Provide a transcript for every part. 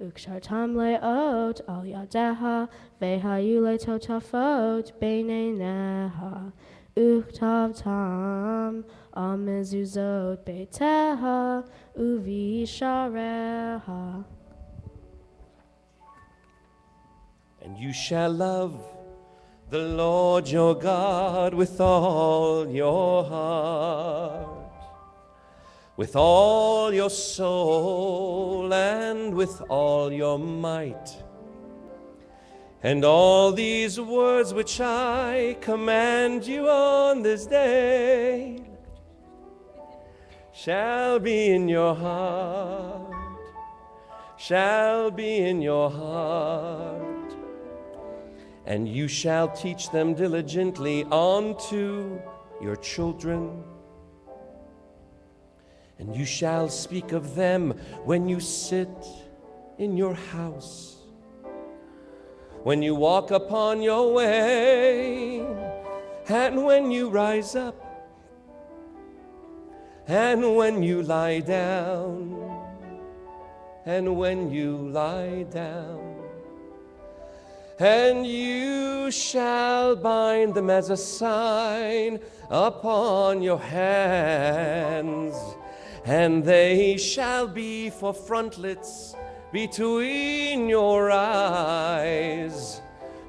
Ukshartam le'ot al yadeha, vehayu le'totafot beineneha. Uktavtam al mezuzot beiteha, uvishareha. And you shall love the Lord your God with all your heart, with all your soul, and with all your might. And all these words which I command you on this day shall be in your heart, shall be in your heart. And you shall teach them diligently unto your children. And you shall speak of them when you sit in your house, when you walk upon your way, and when you rise up, and when you lie down, and when you lie down. And you shall bind them as a sign upon your hands, and they shall be for frontlets between your eyes.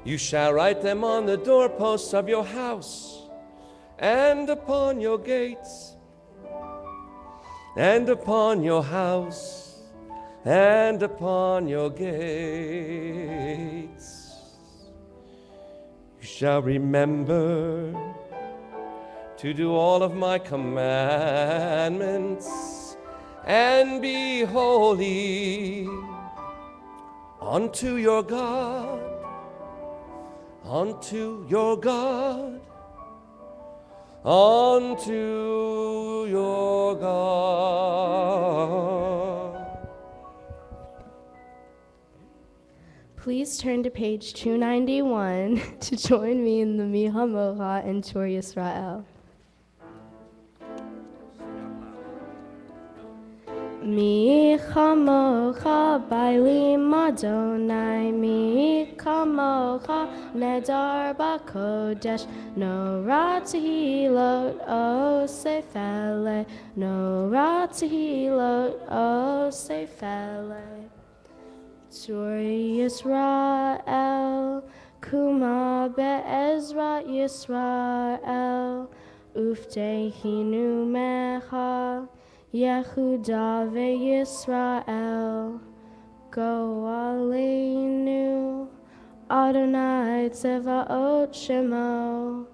You shall write them on the doorposts of your house, and upon your gates, and upon your house, and upon your gates. You shall remember to do all of my commandments, and be holy unto your God, unto your God, unto your God. Please turn to page 291 to join me in the Mi Hamocha and Tor Yisrael. Mi chamocha bailim Adonai, mi chamocha nedar bakodesh, no ratihilot o sefele, no ratihilot o sefele. Tor Yisrael, kuma be'ezrat Yisrael, uftehinu mecha, Yehuda ve'Yisrael, go aleinu, Adonai tzevaot shemo,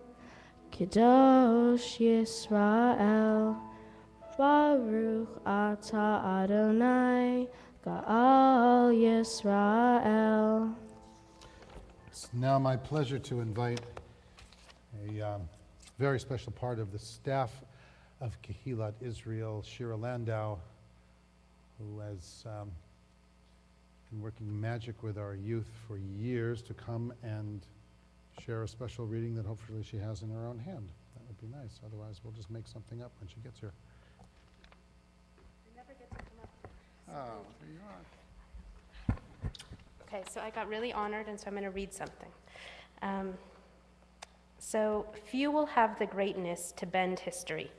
Kadosh Yisrael, Baruch ata Adonai, Ga'al Yisrael. It's now my pleasure to invite a very special part of the staff of Kehillat Israel, Shira Landau, who has been working magic with our youth for years, to come and share a special reading that hopefully she has in her own hand. That would be nice. Otherwise, we'll just make something up when she gets here. I never get to come up. Oh, there you are. Okay, so I got really honored, and so I'm going to read something. So few will have the greatness to bend history,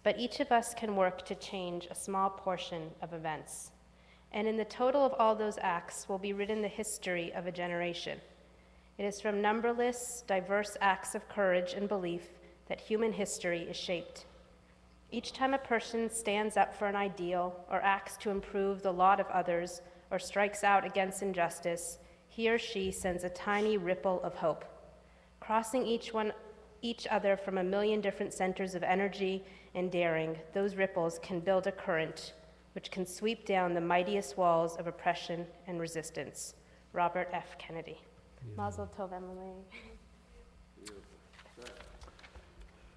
but each of us can work to change a small portion of events. And in the total of all those acts will be written the history of a generation. It is from numberless, diverse acts of courage and belief that human history is shaped. Each time a person stands up for an ideal or acts to improve the lot of others or strikes out against injustice, he or she sends a tiny ripple of hope. Crossing each other from a million different centers of energy and daring, those ripples can build a current which can sweep down the mightiest walls of oppression and resistance. Robert F. Kennedy. Mazel tov, Emily.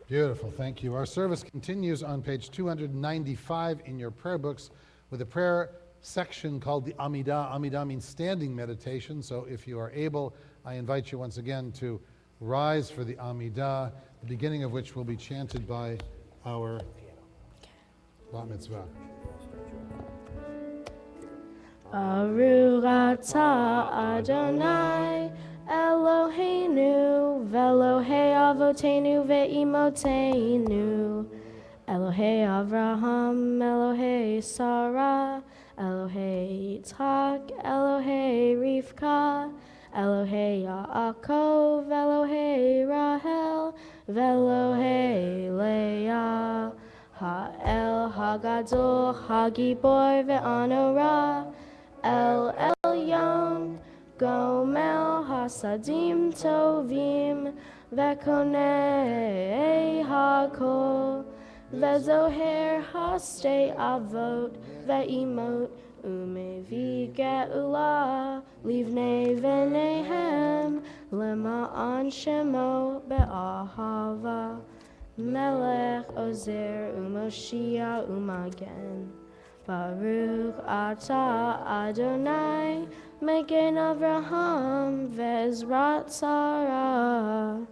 Beautiful, thank you. Our service continues on page 295 in your prayer books with a prayer section called the Amidah. Amidah means standing meditation, so if you are able, I invite you once again to rise for the Amidah, the beginning of which will be chanted by our Bat Mitzvah. Aru Ata Adonai Eloheinu Velohei Avotenu Ve'imotenu Elohei Avraham, Elohei Sarah, Elohei Yitzhak, Elohei Rivka, Elohei Yaakov, Elohei Rahel, Velohei Leah, Ha'el Hagadol, Hagibor Ve'anora, El Elyon, Gomel Hasadim Tovim, Vekonei Hakol, Vezoher Haste Avot Ve'imot Umevi Ge'ula Livnei Venehem Lema'an Shemo Be'ahava Melech Ozer Umoshia Umagen Baruch Ata Adonai Megen Avraham Ve'ezrat Sarah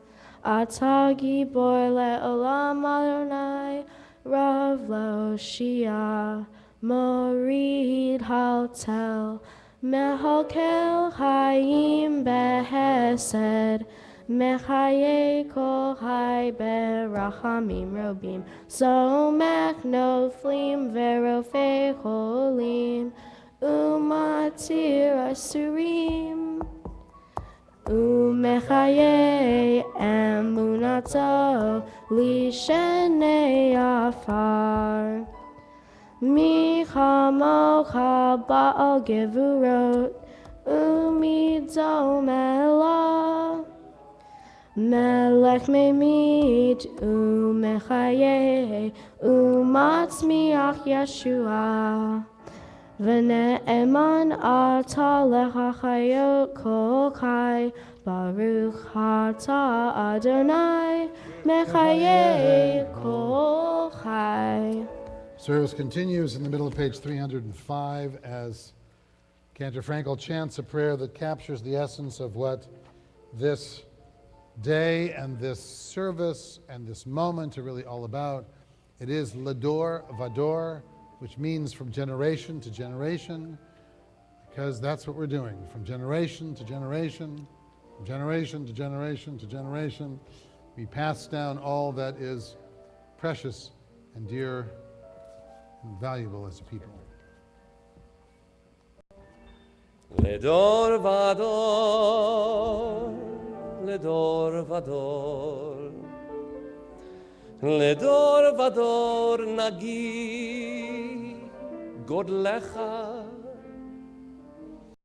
Ata Gibor Le'olam Adonai Rav Le'oshia Morid Haltel Mehalkel Hayim Behesed Mechaye Kol Hay Berachamim Robim Somech Noflim Verofei Cholim Umatir Asurim Umechaye emunato lishenei afar Michamocha ba'al gevurot umido mela Melech memit umechaye umatzmiach Yeshua V'ne'eman ata lechachayot kol chai Baruch ata Adonai mechaye kol chai. Service continues in the middle of page 305 as Cantor Frankel chants a prayer that captures the essence of what this day and this service and this moment are really all about. It is Lador Vador, which means from generation to generation, because that's what we're doing, from generation to generation, from generation to generation to generation. We pass down all that is precious and dear and valuable as a people. Ledor vador, ledor vador, ledor vador nagi, godlecha